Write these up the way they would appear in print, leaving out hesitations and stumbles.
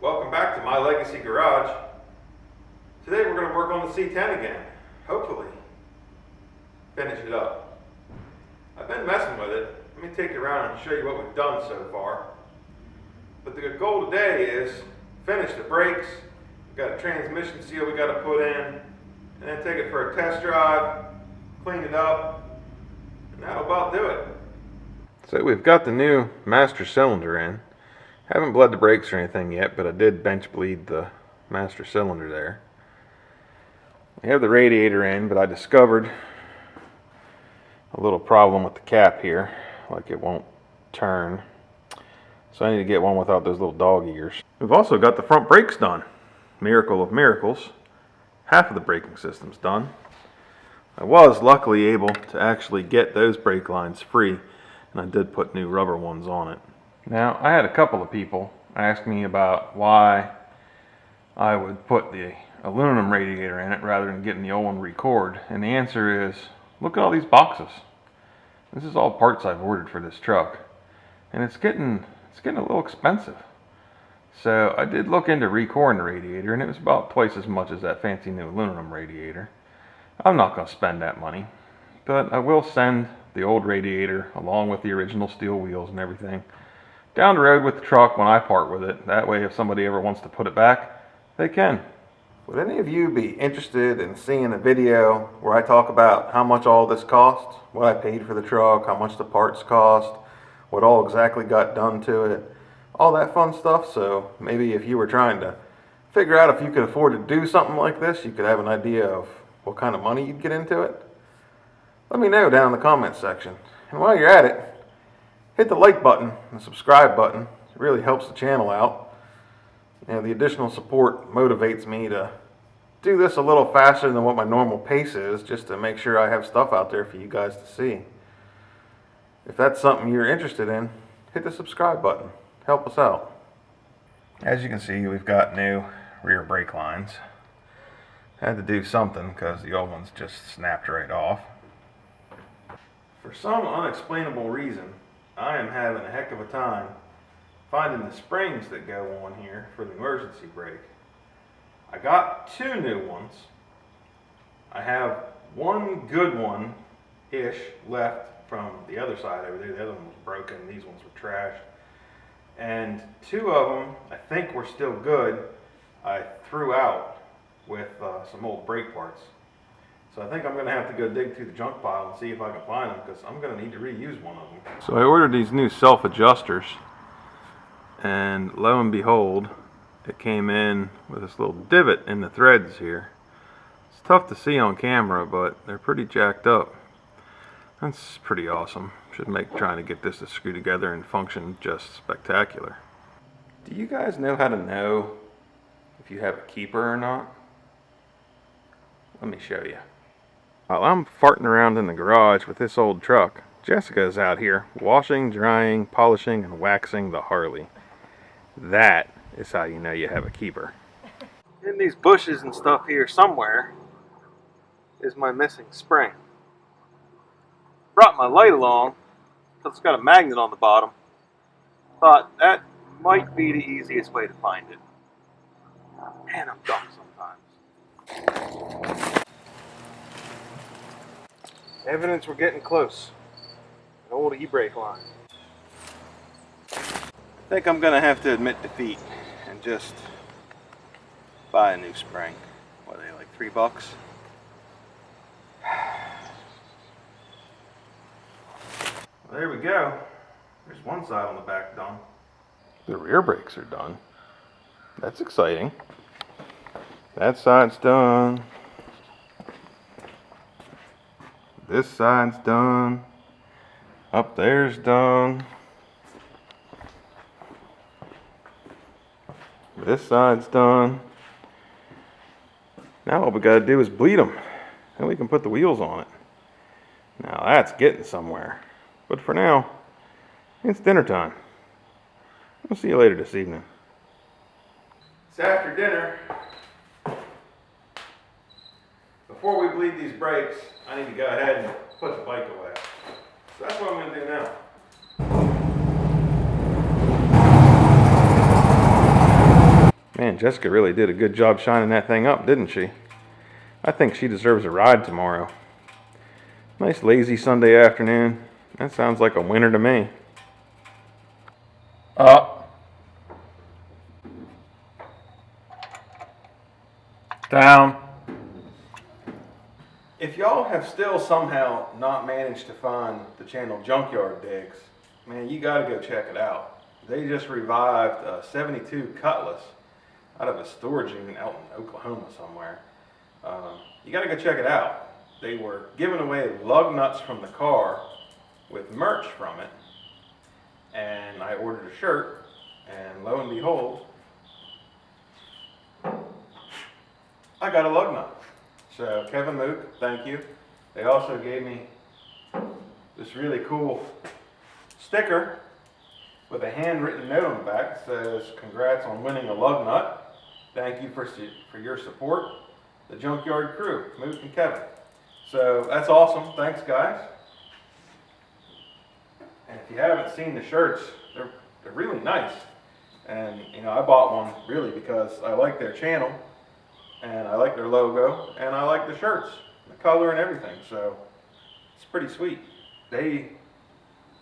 Welcome back to my legacy garage. Today we're going to work on the C10 again, hopefully finish it up. I've been messing with it. Let me take you around and show you what we've done so far. But the goal today is finish the brakes. We've got a transmission seal we got to put in, and then take it for a test drive, clean it up, and that'll about do it. So we've got the new master cylinder in. Haven't bled the brakes or anything yet, but I did bench bleed the master cylinder there. We have the radiator in, but I discovered a little problem with the cap here, like it won't turn. So I need to get one without those little dog ears. We've also got the front brakes done. Miracle of miracles. Half of the braking system's done. I was luckily able to actually get those brake lines free, and I did put new rubber ones on it. Now, I had a couple of people ask me about why I would put the aluminum radiator in it rather than getting the old one record, and the answer is, look at all these boxes. This is all parts I've ordered for this truck, and it's getting a little expensive. So I did look into recoring the radiator, and it was about twice as much as that fancy new aluminum radiator. I'm not going to spend that money, but I will send the old radiator along with the original steel wheels and everything down the road with the truck when I part with it. That way if somebody ever wants to put it back, they can. Would any of you be interested in seeing a video where I talk about how much all this costs, what I paid for the truck, how much the parts cost, what all exactly got done to it, all that fun stuff? So maybe if you were trying to figure out if you could afford to do something like this, you could have an idea of what kind of money you'd get into it. Let me know down in the comments section. And while you're at it, hit the like button and subscribe button. It really helps the channel out. And the additional support motivates me to do this a little faster than what my normal pace is, just to make sure I have stuff out there for you guys to see. If that's something you're interested in, hit the subscribe button. Help us out. As you can see, we've got new rear brake lines. Had to do something because the old ones just snapped right off. For some unexplainable reason, I am having a heck of a time finding the springs that go on here for the emergency brake. I got two new ones. I have one good one-ish left from the other side over there. The other one was broken. These ones were trashed. And two of them, I think, were still good. I threw out with some old brake parts. So I think I'm going to have to go dig through the junk pile and see if I can find them, because I'm going to need to reuse one of them. So I ordered these new self-adjusters, and lo and behold, it came in with this little divot in the threads here. It's tough to see on camera, but they're pretty jacked up. That's pretty awesome. Should make trying to get this to screw together and function just spectacular. Do you guys know how to know if you have a keeper or not? Let me show you. While I'm farting around in the garage with this old truck, Jessica is out here washing, drying, polishing, and waxing the Harley. That is how you know you have a keeper. In these bushes and stuff here somewhere is my missing spring. Brought my light along because it's got a magnet on the bottom. Thought that might be the easiest way to find it. Man, I'm dumb sometimes. Evidence we're getting close. An old e-brake line. I think I'm gonna have to admit defeat and just buy a new spring. What are they, like $3? Well, there we go. There's one side on the back done. The rear brakes are done. That's exciting. That side's done. This side's done. Up there's done. This side's done. Now all we gotta do is bleed them, and we can put the wheels on it. Now that's getting somewhere. But for now, it's dinner time. We'll see you later this evening. It's after dinner. Before we bleed these brakes, I need to go ahead and put the bike away. So that's what I'm going to do now. Man, Jessica really did a good job shining that thing up, didn't she? I think she deserves a ride tomorrow. Nice lazy Sunday afternoon. That sounds like a winner to me. Up. Down. If y'all have still somehow not managed to find the channel Junkyard Digs, man, you gotta go check it out. They just revived a 72 Cutlass out of a storage unit out in Oklahoma somewhere. You gotta go check it out. They were giving away lug nuts from the car with merch from it, and I ordered a shirt, and lo and behold, I got a lug nut. So Kevin Mook, thank you. They also gave me this really cool sticker with a handwritten note on the back that says, "Congrats on winning a lug nut. Thank you for your support. The Junkyard Crew, Mook and Kevin." So that's awesome. Thanks, guys. And if you haven't seen the shirts, they're really nice. And you know, I bought one really because I like their channel, and I like their logo, and I like the shirts, the color and everything. So it's pretty sweet. They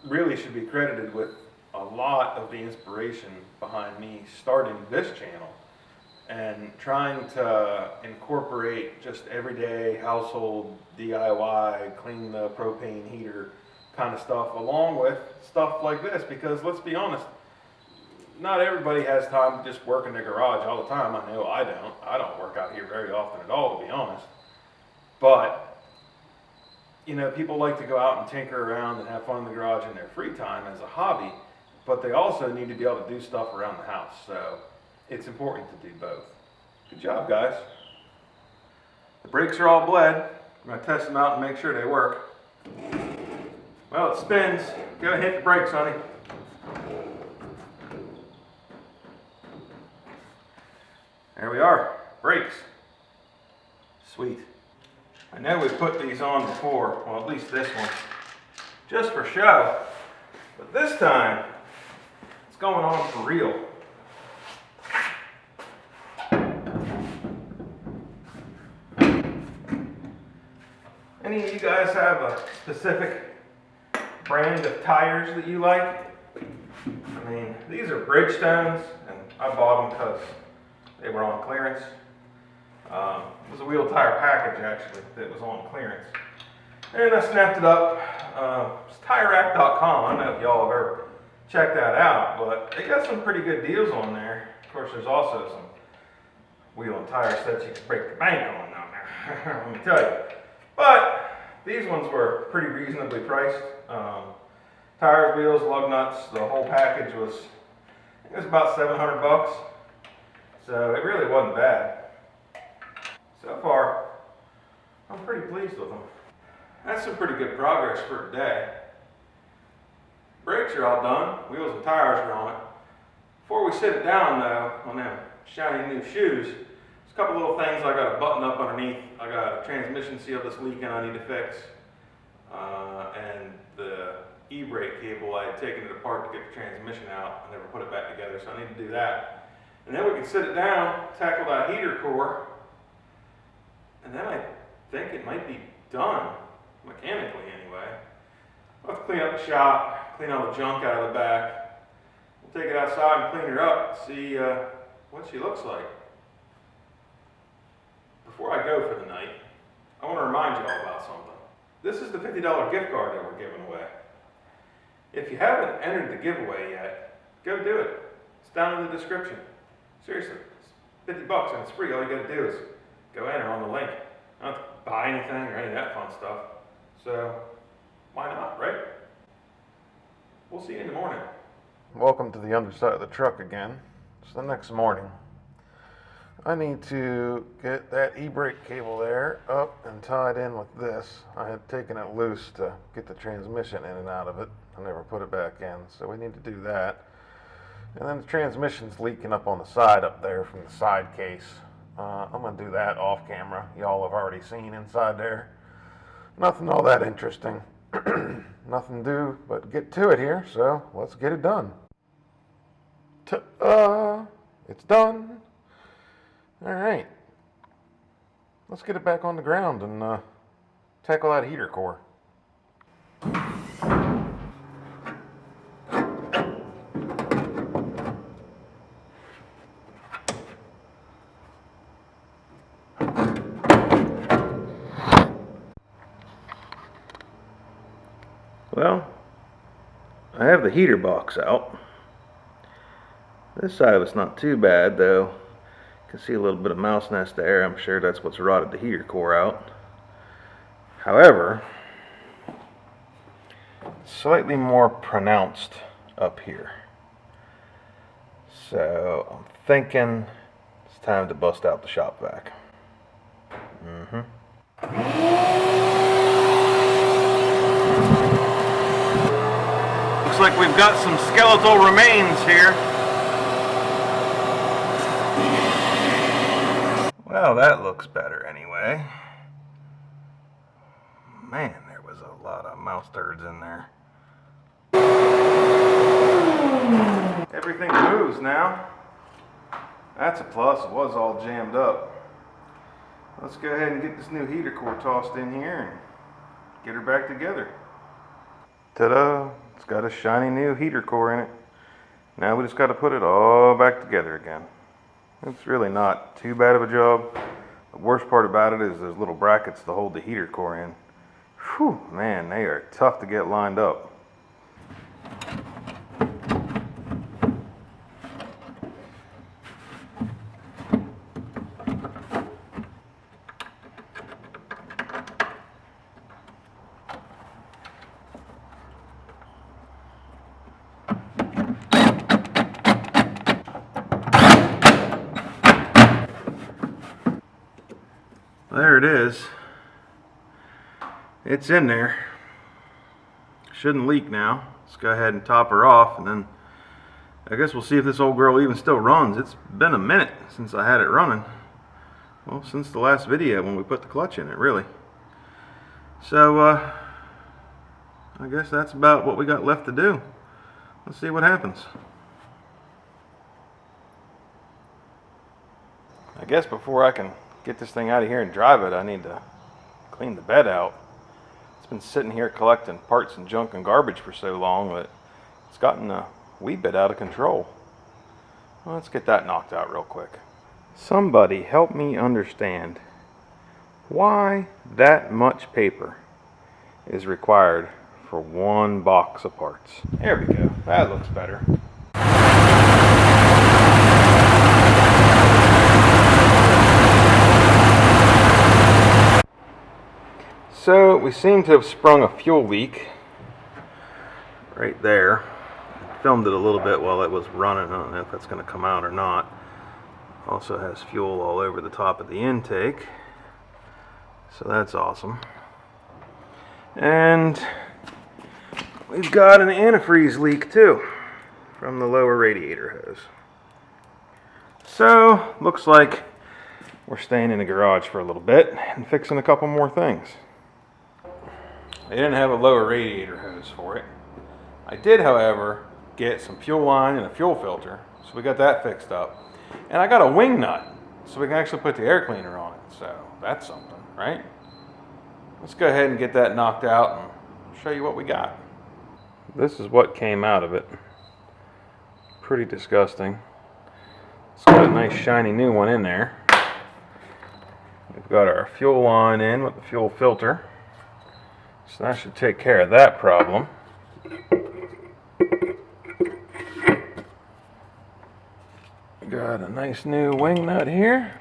really should be credited with a lot of the inspiration behind me starting this channel and trying to incorporate just everyday household DIY, clean the propane heater kind of stuff, along with stuff like this, because let's be honest, not everybody has time to just work in their garage all the time. I know I don't. I don't work out here very often at all, to be honest. But, you know, people like to go out and tinker around and have fun in the garage in their free time as a hobby, but they also need to be able to do stuff around the house. So it's important to do both. Good job, guys. The brakes are all bled. I'm going to test them out and make sure they work. Well, it spins. Go ahead and hit the brakes, honey. There we are, brakes. Sweet. I know we've put these on before, well, at least this one, just for show. But this time, it's going on for real. Any of you guys have a specific brand of tires that you like? I mean, these are Bridgestones, and I bought them because they were on clearance. It was a wheel tire package, actually, that was on clearance. And I snapped it up. It's TireRack.com. I don't know if y'all have ever checked that out, but they got some pretty good deals on there. Of course, there's also some wheel and tire sets you can break the bank on down there, let me tell you. But these ones were pretty reasonably priced. Tires, wheels, lug nuts, the whole package was, I think it was about $700. So it really wasn't bad. So far, I'm pretty pleased with them. That's some pretty good progress for today. Brakes are all done, wheels and tires are on it. Before we sit it down though, on them shiny new shoes, there's a couple little things I got to button up underneath. I got a transmission seal that's leaking I need to fix. And the e-brake cable, I had taken it apart to get the transmission out. I never put it back together, so I need to do that. And then we can sit it down, tackle that heater core, and then I think it might be done, mechanically anyway. I'll have to clean up the shop, clean all the junk out of the back. We'll take it outside and clean her up, see what she looks like. Before I go for the night, I want to remind you all about something. This is the $50 gift card that we're giving away. If you haven't entered the giveaway yet, go do it. It's down in the description. Seriously, it's $50 and it's free. All you gotta do is go enter on the link. You don't have to buy anything or any of that fun stuff. So, why not, right? We'll see you in the morning. Welcome to the underside of the truck again. It's the next morning. I need to get that e-brake cable there up and tied in with this. I had taken it loose to get the transmission in and out of it. I never put it back in, so we need to do that. And then the transmission's leaking up on the side up there from the side case. I'm going to do that off camera. Y'all have already seen inside there. Nothing all that interesting. Nothing to do but get to it here, so let's get it done. Ta-da! It's done. Alright, let's get it back on the ground and tackle that heater core. Well, I have the heater box out. This side of it's not too bad though. You can see a little bit of mouse nest there. I'm sure that's what's rotted the heater core out. However, slightly more pronounced up here. So I'm thinking it's time to bust out the shop vac. Looks like we've got some skeletal remains here. Well, that looks better anyway. Man, there was a lot of mouse turds in there. Everything moves now. That's a plus. It was all jammed up. Let's go ahead and get this new heater core tossed in here and get her back together. Ta-da! It's got a shiny new heater core in it. Now we just got to put it all back together again. It's really not too bad of a job. The worst part about it is those little brackets to hold the heater core in. Whew, man, they are tough to get lined up. There it is. It's in there. Shouldn't leak now. Let's go ahead and top her off, and then I guess we'll see if this old girl even still runs. It's been a minute since I had it running. Well, since the last video when we put the clutch in it, really. So, I guess that's about what we got left to do. Let's see what happens. I guess before I can get this thing out of here and drive it, I need to clean the bed out. It's been sitting here collecting parts and junk and garbage for so long that it's gotten a wee bit out of control. Well, let's get that knocked out real quick. Somebody help me understand why that much paper is required for one box of parts. There we go. That looks better. So we seem to have sprung a fuel leak right there. I filmed it a little bit while it was running. I don't know if that's going to come out or not. Also has fuel all over the top of the intake, so that's awesome. And we've got an antifreeze leak too from the lower radiator hose. So looks like we're staying in the garage for a little bit and fixing a couple more things. I didn't have a lower radiator hose for it. I did, however, get some fuel line and a fuel filter, so we got that fixed up. And I got a wing nut, so we can actually put the air cleaner on it. So that's something, right? Let's go ahead and get that knocked out and show you what we got. This is what came out of it. Pretty disgusting. It's got a nice shiny new one in there. We've got our fuel line in with the fuel filter. So that should take care of that problem. Got a nice new wing nut here.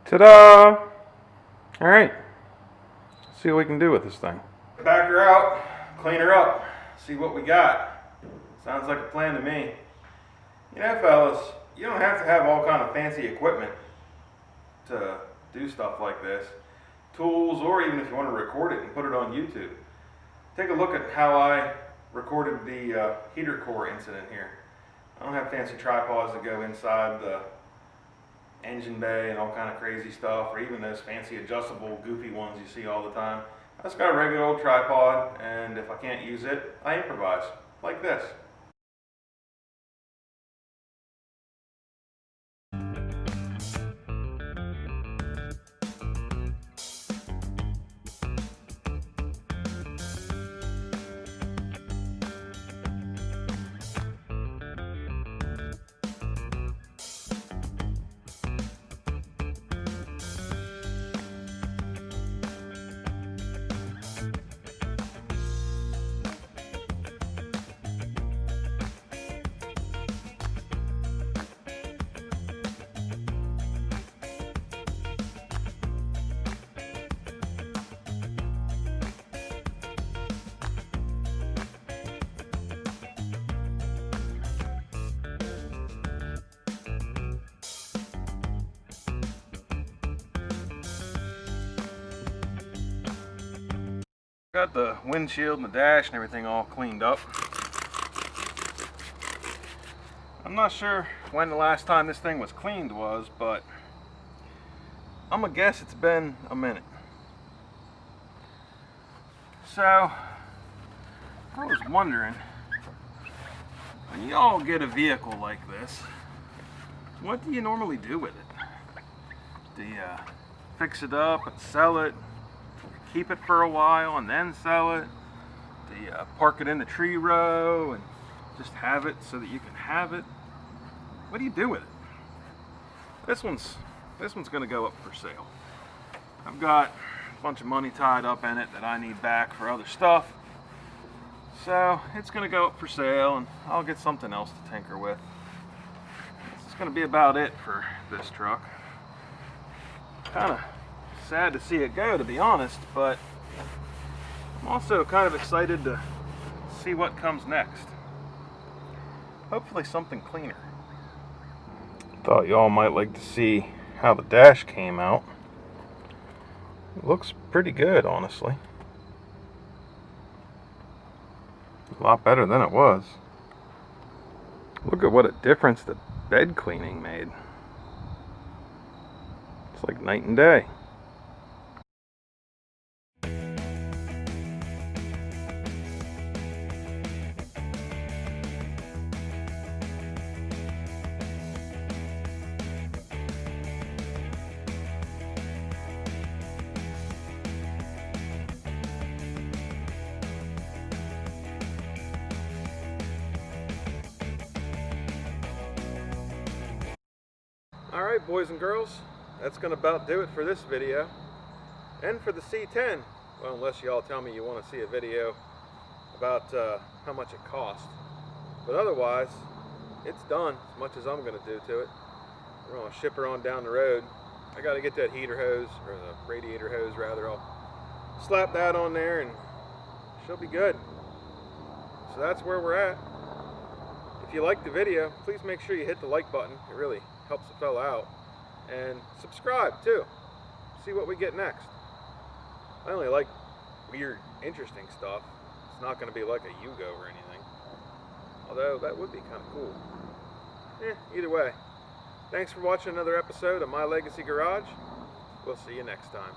Ta-da! Alright, let's see what we can do with this thing. Back her out, clean her up, see what we got. Sounds like a plan to me. You know, fellas, you don't have to have all kind of fancy equipment to do stuff like this. Tools, or even if you want to record it and put it on YouTube. Take a look at how I recorded the heater core incident here. I don't have fancy tripods that go inside the engine bay and all kind of crazy stuff, or even those fancy adjustable goofy ones you see all the time. I just got a regular old tripod, and if I can't use it, I improvise, like this. Got the windshield and the dash and everything all cleaned up. I'm not sure when the last time this thing was cleaned was, but I'm gonna guess it's been a minute. So, I was wondering, when y'all get a vehicle like this, what do you normally do with it? Do you fix it up and sell it? Keep it for a while and then sell it? Do you park it in the tree row and just have it so that you can have it? What do you do with it? This one's gonna go up for sale. I've got a bunch of money tied up in it that I need back for other stuff. So it's gonna go up for sale, and I'll get something else to tinker with. This is gonna be about it for this truck. Kinda sad to see it go, to be honest, but I'm also kind of excited to see what comes next. Hopefully something cleaner. Thought y'all might like to see how the dash came out. It looks pretty good, honestly. A lot better than it was. Look at what a difference the bed cleaning made. It's like night and day. Alright, boys and girls, that's going to about do it for this video. And for the C10. Well, unless y'all tell me you want to see a video about how much it cost. But otherwise, it's done, as much as I'm going to do to it. We're going to ship her on down the road. I got to get that heater hose, or the radiator hose rather. I'll slap that on there and she'll be good. So that's where we're at. If you liked the video, please make sure you hit the like button. It really helps a fella out. And subscribe too. See what we get next. I only like weird, interesting stuff. It's not going to be like a Yugo or anything. Although that would be kind of cool. Either way. Thanks for watching another episode of My Legacy Garage. We'll see you next time.